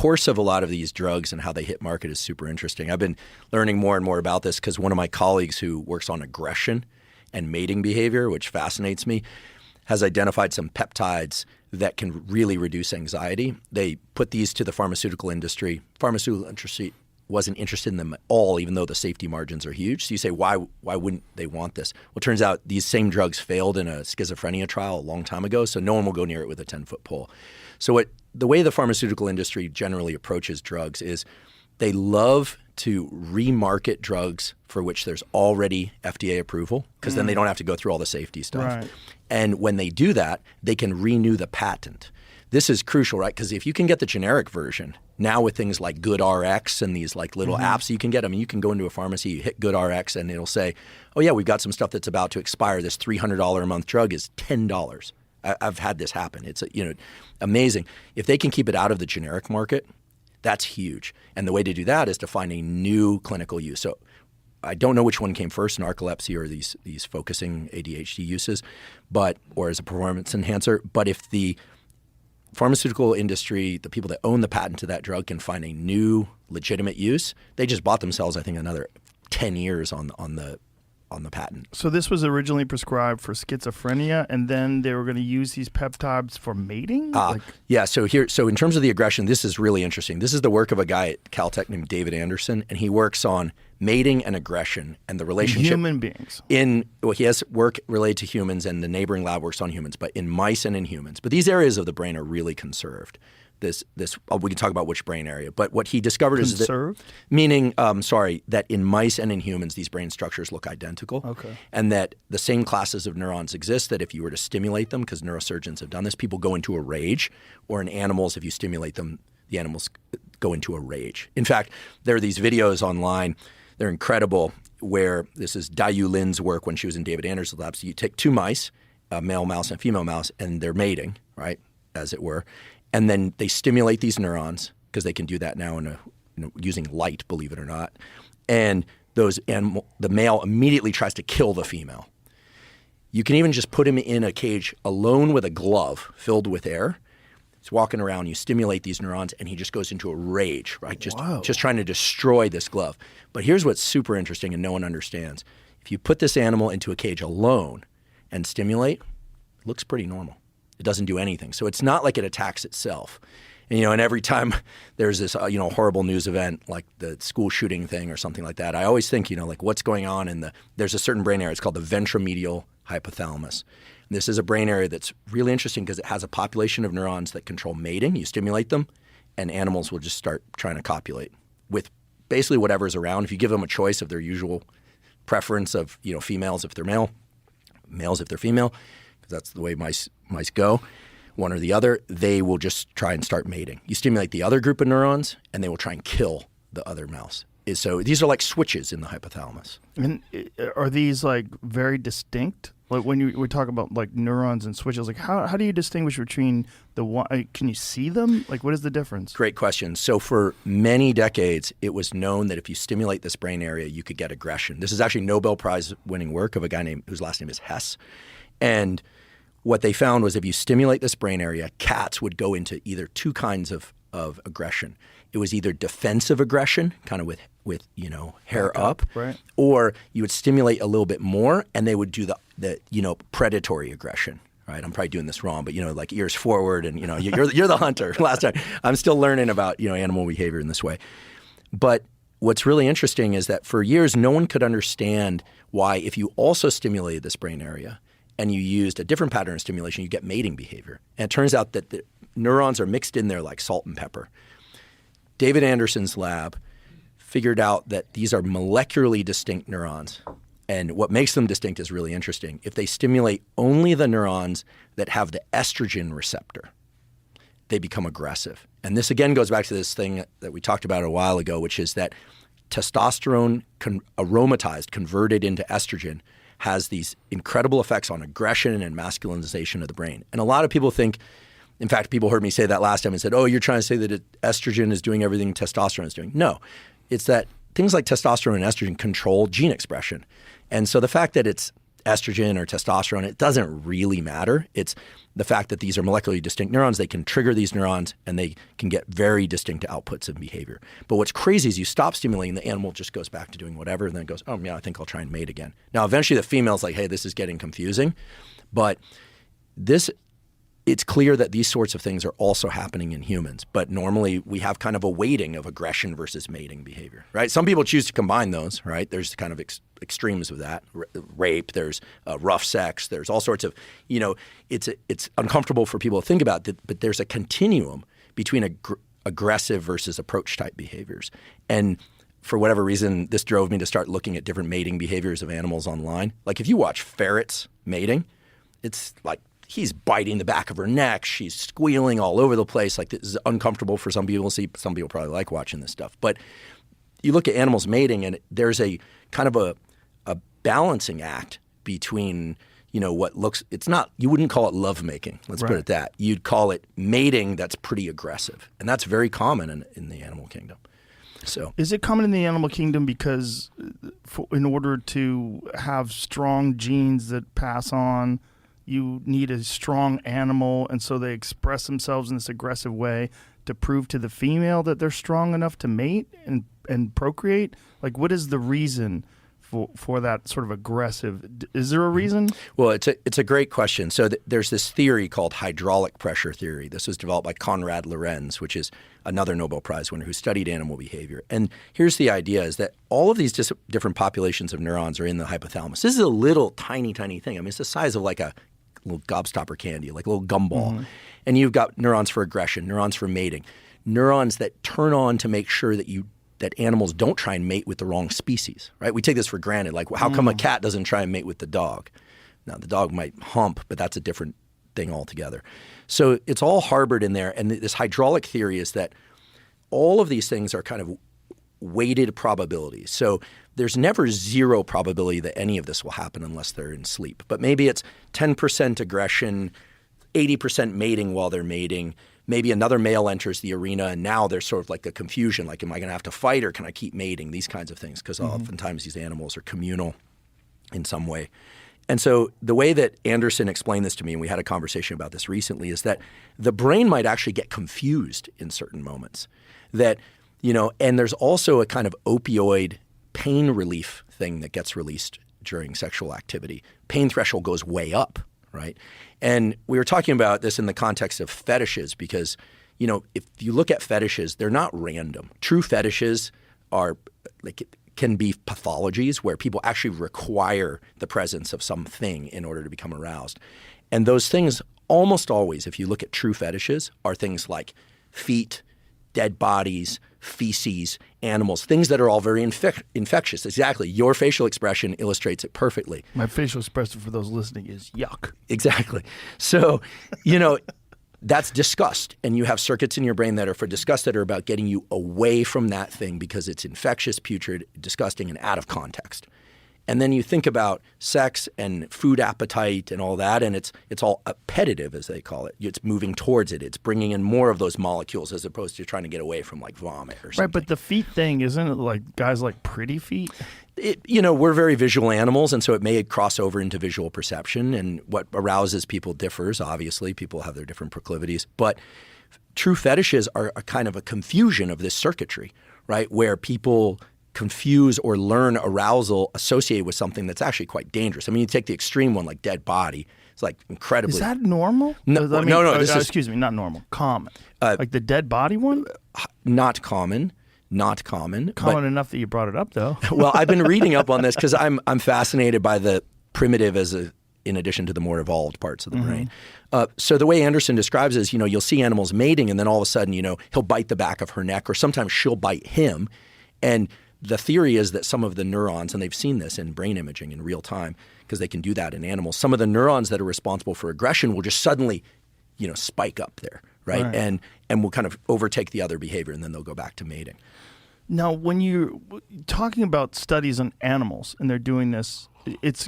course of a lot of these drugs and how they hit market is super interesting. I've been learning more and more about this because one of my colleagues who works on aggression and mating behavior, which fascinates me, has identified some peptides that can really reduce anxiety. They put these to the pharmaceutical industry. Pharmaceutical industry wasn't interested in them at all, even though the safety margins are huge. So you say, why wouldn't they want this? Well, it turns out these same drugs failed in a schizophrenia trial a long time ago, so no one will go near it with a 10-foot pole. So the way the pharmaceutical industry generally approaches drugs is they love to remarket drugs for which there's already FDA approval, because then they don't have to go through all the safety stuff. Right. And when they do that, they can renew the patent. This is crucial, right? Because if you can get the generic version, now with things like GoodRx and these like little apps you can get, I mean, you can go into a pharmacy, you hit GoodRx, and it'll say, oh yeah, we've got some stuff that's about to expire. This $300 a month drug is $10. I've had this happen. It's amazing. If they can keep it out of the generic market, that's huge. And the way to do that is to find a new clinical use. So I don't know which one came first, narcolepsy or these focusing ADHD uses, or as a performance enhancer. But if the pharmaceutical industry, the people that own the patent to that drug, can find a new legitimate use, they just bought themselves, I think, another 10 years on the patent. So this was originally prescribed for schizophrenia, and then they were going to use these peptides for mating? Yeah. So in terms of the aggression, this is really interesting. This is the work of a guy at Caltech named David Anderson, and he works on mating and aggression and the relationship. Human beings. He has work related to humans, and the neighboring lab works on humans, but in mice and in humans. But these areas of the brain are really conserved. We can talk about which brain area, but what he discovered is that, meaning, that in mice and in humans, these brain structures look identical. Okay. And that the same classes of neurons exist, that if you were to stimulate them, because neurosurgeons have done this, people go into a rage, or in animals, if you stimulate them, the animals go into a rage. In fact, there are these videos online, they're incredible, where this is Dayu Lin's work when she was in David Anderson's lab. So you take two mice, a male mouse and a female mouse, and they're mating, right, as it were. And then they stimulate these neurons, because they can do that now using light, believe it or not. And the male immediately tries to kill the female. You can even just put him in a cage alone with a glove filled with air. He's walking around, you stimulate these neurons, and he just goes into a rage, right? Just trying to destroy this glove. But here's what's super interesting and no one understands. If you put this animal into a cage alone and stimulate, it looks pretty normal. It doesn't do anything. So it's not like it attacks itself. And, and every time there's this, horrible news event like the school shooting thing or something like that, I always think, what's going on there's a certain brain area. It's called the ventromedial hypothalamus. And this is a brain area that's really interesting because it has a population of neurons that control mating. You stimulate them, and animals will just start trying to copulate with basically whatever's around. If you give them a choice of their usual preference of, females if they're male, males if they're female, because that's the way mice go, one or the other, they will just try and start mating. You stimulate the other group of neurons, and they will try and kill the other mouse. So these are like switches in the hypothalamus. And are these like very distinct? Like when we talk about like neurons and switches, like how do you distinguish between the one? Can you see them? Like what is the difference? Great question. So for many decades, it was known that if you stimulate this brain area, you could get aggression. This is actually Nobel Prize winning work of a guy whose last name is Hess. And what they found was if you stimulate this brain area, cats would go into either two kinds of aggression. It was either defensive aggression, kind of with hair up, right, or you would stimulate a little bit more, and they would do the predatory aggression. Right? I'm probably doing this wrong, but like ears forward, and you're the hunter. Last time, I'm still learning about animal behavior in this way. But what's really interesting is that for years, no one could understand why, if you also stimulated this brain area and you used a different pattern of stimulation, you get mating behavior. And it turns out that the neurons are mixed in there like salt and pepper. David Anderson's lab figured out that these are molecularly distinct neurons. And what makes them distinct is really interesting. If they stimulate only the neurons that have the estrogen receptor, they become aggressive. And this again goes back to this thing that we talked about a while ago, which is that testosterone aromatized, converted into estrogen, has these incredible effects on aggression and masculinization of the brain. And a lot of people think, in fact, people heard me say that last time and said, oh, you're trying to say that estrogen is doing everything testosterone is doing. No, it's that things like testosterone and estrogen control gene expression. And so the fact that it's estrogen or testosterone. It doesn't really matter. It's the fact that these are molecularly distinct neurons. They can trigger these neurons, and they can get very distinct outputs of behavior. But what's crazy is you stop stimulating, the animal just goes back to doing whatever, and then goes, oh, yeah, I think I'll try and mate again. Now, eventually the female's like, hey, this is getting confusing. But it's clear that these sorts of things are also happening in humans. But normally we have kind of a weighting of aggression versus mating behavior, right? Some people choose to combine those, right? There's kind of extremes of that. Rape, there's rough sex, there's all sorts of, it's uncomfortable for people to think about, but there's a continuum between aggressive versus approach type behaviors. And for whatever reason, this drove me to start looking at different mating behaviors of animals online. Like if you watch ferrets mating, it's like, he's biting the back of her neck. She's squealing all over the place. Like, this is uncomfortable for some people to see. Some people probably like watching this stuff. But you look at animals mating, and there's a kind of a balancing act between, what looks – it's not – you wouldn't call it lovemaking. Let's put it that. You'd call it mating that's pretty aggressive. And that's very common in the animal kingdom. So, is it common in the animal kingdom because in order to have strong genes that pass on – you need a strong animal, and so they express themselves in this aggressive way to prove to the female that they're strong enough to mate and procreate? Like, what is the reason for that sort of aggressive? Is there a reason? Well, it's a great question. So there's this theory called hydraulic pressure theory. This was developed by Konrad Lorenz, which is another Nobel Prize winner who studied animal behavior. And here's the idea is that all of these different populations of neurons are in the hypothalamus. This is a little tiny, tiny thing. I mean, it's the size of like a little gobstopper candy, like a little gumball. Mm-hmm. And you've got neurons for aggression, neurons for mating, neurons that turn on to make sure that animals don't try and mate with the wrong species, right? We take this for granted. Like, how come a cat doesn't try and mate with the dog? Now, the dog might hump, but that's a different thing altogether. So it's all harbored in there. And this hydraulic theory is that all of these things are kind of weighted probabilities. So there's never zero probability that any of this will happen unless they're in sleep. But maybe it's 10% aggression, 80% mating while they're mating. Maybe another male enters the arena, and now there's sort of like a confusion, like, am I going to have to fight or can I keep mating? These kinds of things, because oftentimes these animals are communal in some way. And so the way that Anderson explained this to me, and we had a conversation about this recently, is that the brain might actually get confused in certain moments. That, and there's also a kind of opioid pain relief thing that gets released during sexual activity. Pain threshold goes way up, right? And we were talking about this in the context of fetishes because, if you look at fetishes, they're not random. True fetishes are can be pathologies where people actually require the presence of something in order to become aroused. And those things almost always, if you look at true fetishes, are things like feet, dead bodies, feces, animals, things that are all very infectious. Exactly. Your facial expression illustrates it perfectly. My facial expression for those listening is yuck. Exactly. So, that's disgust. And you have circuits in your brain that are for disgust that are about getting you away from that thing because it's infectious, putrid, disgusting, and out of context. And then you think about sex and food appetite and all that, and it's all appetitive, as they call it. It's moving towards it. It's bringing in more of those molecules as opposed to trying to get away from like vomit or something. Right, but the feet thing, isn't it like guys like pretty feet? We're very visual animals, and so it may cross over into visual perception. And what arouses people differs, obviously. People have their different proclivities. But true fetishes are a kind of a confusion of this circuitry, right, where people confuse or learn arousal associated with something that's actually quite dangerous. I mean, you take the extreme one like dead body. It's like incredibly. Is that normal? No. Excuse me, not normal. Common. Like the dead body one? Not common. Not common. Common enough that you brought it up, though. Well, I've been reading up on this because I'm fascinated by the primitive in addition to the more evolved parts of the brain. So the way Anderson describes it is, you'll see animals mating, and then all of a sudden, he'll bite the back of her neck, or sometimes she'll bite him, and the theory is that some of the neurons, and they've seen this in brain imaging in real time because they can do that in animals, some of the neurons that are responsible for aggression will just suddenly, spike up there, right? And will kind of overtake the other behavior, and then they'll go back to mating. Now, when you're talking about studies on animals and they're doing this, it's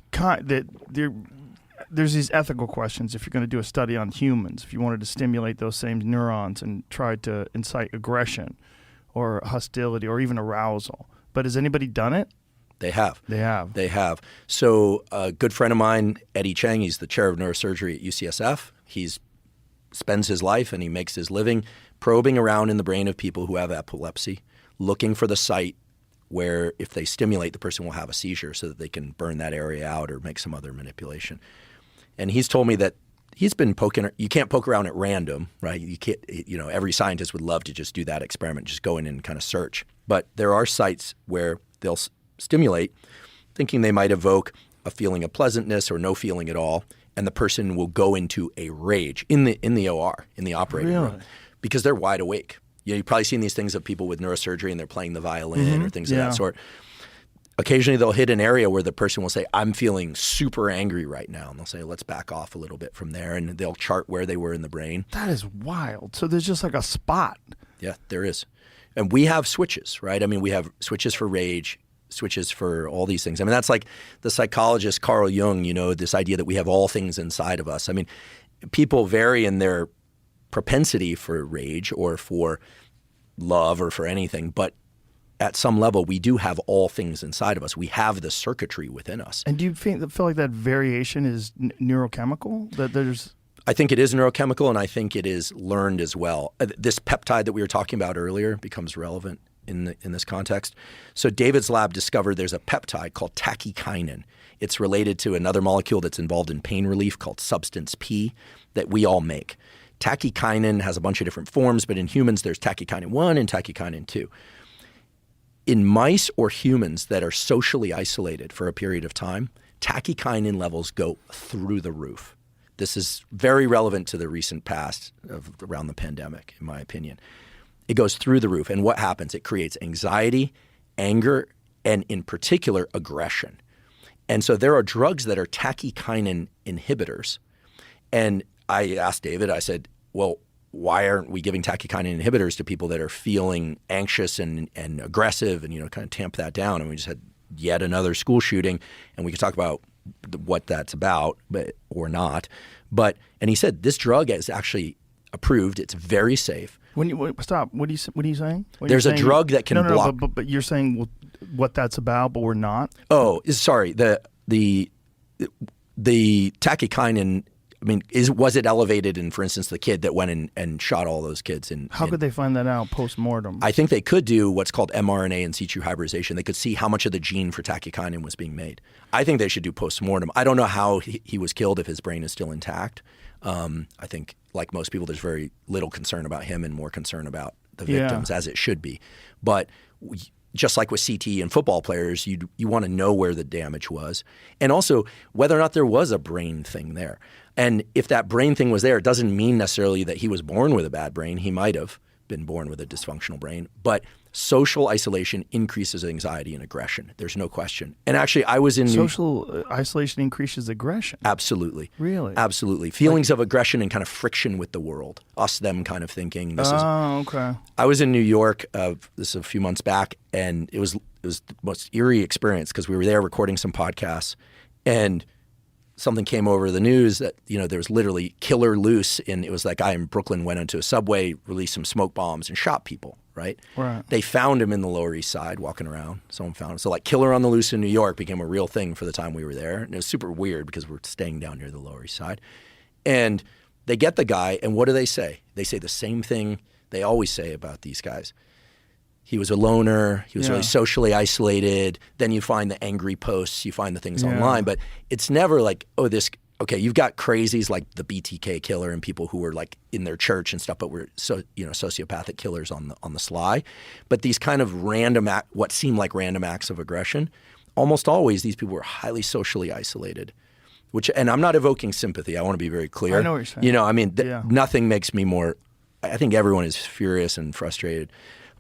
there's these ethical questions. If you're going to do a study on humans, if you wanted to stimulate those same neurons and try to incite aggression or hostility or even arousal. But has anybody done it? They have. They have. They have. So a good friend of mine, Eddie Chang, he's the chair of neurosurgery at UCSF. He spends his life and he makes his living probing around in the brain of people who have epilepsy, looking for the site where if they stimulate, the person will have a seizure so that they can burn that area out or make some other manipulation. And he's told me that he's been poking – you can't poke around at random, right? You can't – every scientist would love to just do that experiment, just go in and kind of search. But there are sites where they'll stimulate thinking they might evoke a feeling of pleasantness or no feeling at all, and the person will go into a rage in the OR, in the operating room, because they're wide awake. You've probably seen these things of people with neurosurgery and they're playing the violin or things of that sort. Occasionally they'll hit an area where the person will say, I'm feeling super angry right now. And they'll say, let's back off a little bit from there. And they'll chart where they were in the brain. That is wild. So there's just like a spot. Yeah, there is. And we have switches, right? I mean, we have switches for rage, switches for all these things. I mean, that's like the psychologist Carl Jung, this idea that we have all things inside of us. I mean, people vary in their propensity for rage or for love or for anything, but at some level, we do have all things inside of us. We have the circuitry within us. And do you feel like that variation is neurochemical? That there's, I think it is neurochemical, and I think it is learned as well. This peptide that we were talking about earlier becomes relevant in this context. So David's lab discovered there's a peptide called tachykinin. It's related to another molecule that's involved in pain relief called substance P that we all make. Tachykinin has a bunch of different forms, but in humans, there's tachykinin 1 and tachykinin 2. In mice or humans that are socially isolated for a period of time, tachykinin levels go through the roof. This is very relevant to the recent past around the pandemic, in my opinion. It goes through the roof. And what happens? It creates anxiety, anger, and in particular, aggression. And so there are drugs that are tachykinin inhibitors. And I asked David, I said, well, why aren't we giving tachykinin inhibitors to people that are feeling anxious and aggressive and, kind of tamp that down? And we just had yet another school shooting, and we could talk about what that's about or not. And he said, this drug is actually approved. It's very safe. Stop. What are you saying? There's a drug that can block. But you're saying what that's about, but we're not? Oh, sorry. The tachykinin, I mean, was it elevated in, for instance, the kid that went and shot all those kids? How could they find that out post-mortem? I think they could do what's called mRNA in situ hybridization. They could see how much of the gene for tachykinin was being made. I think they should do post-mortem. I don't know how he was killed if his brain is still intact. I think, like most people, there's very little concern about him and more concern about the victims, as it should be. But just like with CT and football players, you want to know where the damage was. And also whether or not there was a brain thing there. And if that brain thing was there, it doesn't mean necessarily that he was born with a bad brain. He might have been born with a dysfunctional brain. But social isolation increases anxiety and aggression. There's no question. And actually, I was in social isolation increases aggression. Absolutely. Really? Absolutely. Feelings of aggression and kind of friction with the world. Us, them kind of thinking. Okay. I was in New York, this is a few months back, and it was the most eerie experience because we were there recording some podcasts, and something came over the news that, there was literally killer loose, and it was that guy in Brooklyn went into a subway, released some smoke bombs, and shot people, right? They found him in the Lower East Side walking around. Someone found him. So like killer on the loose in New York became a real thing for the time we were there. And it was super weird because we're staying down near the Lower East Side. And they get the guy, and what do they say? They say the same thing they always say about these guys. He was a loner. He was really socially isolated. Then you find the angry posts. You find the things online. But it's never like, you've got crazies like the BTK killer and people who were like in their church and stuff, but were sociopathic killers on the sly. But these kind of what seem like random acts of aggression, almost always these people were highly socially isolated. And I'm not evoking sympathy. I want to be very clear. I know what you're saying. Nothing makes me more. I think everyone is furious and frustrated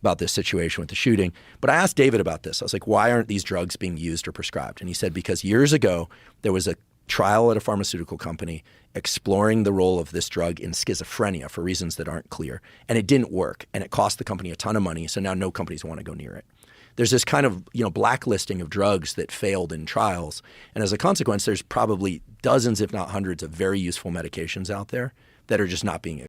about this situation with the shooting. But I asked David about this. I was like, why aren't these drugs being used or prescribed? And he said, because years ago, there was a trial at a pharmaceutical company exploring the role of this drug in schizophrenia for reasons that aren't clear. And it didn't work. And it cost the company a ton of money. So now no companies want to go near it. There's this kind of blacklisting of drugs that failed in trials. And as a consequence, there's probably dozens, if not hundreds, of very useful medications out there that are just not being